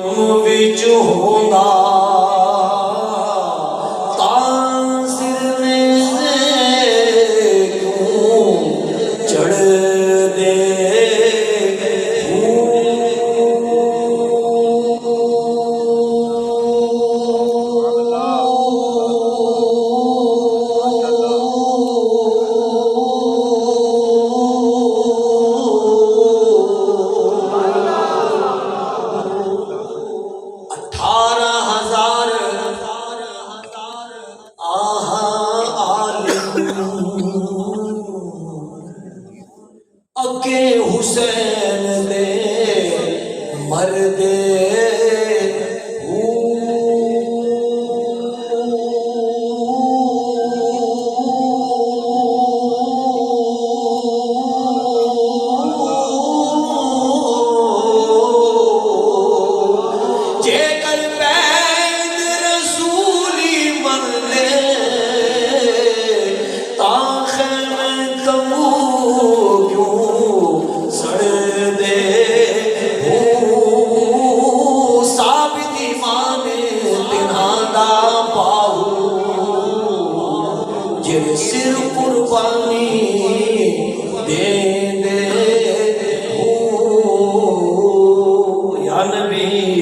وچ ہوندا تاثر نے کیوں چڑھ دے اکے حسین دے مردے جے کر پید رسولی مندے تاخیر میں تمو سر قربانی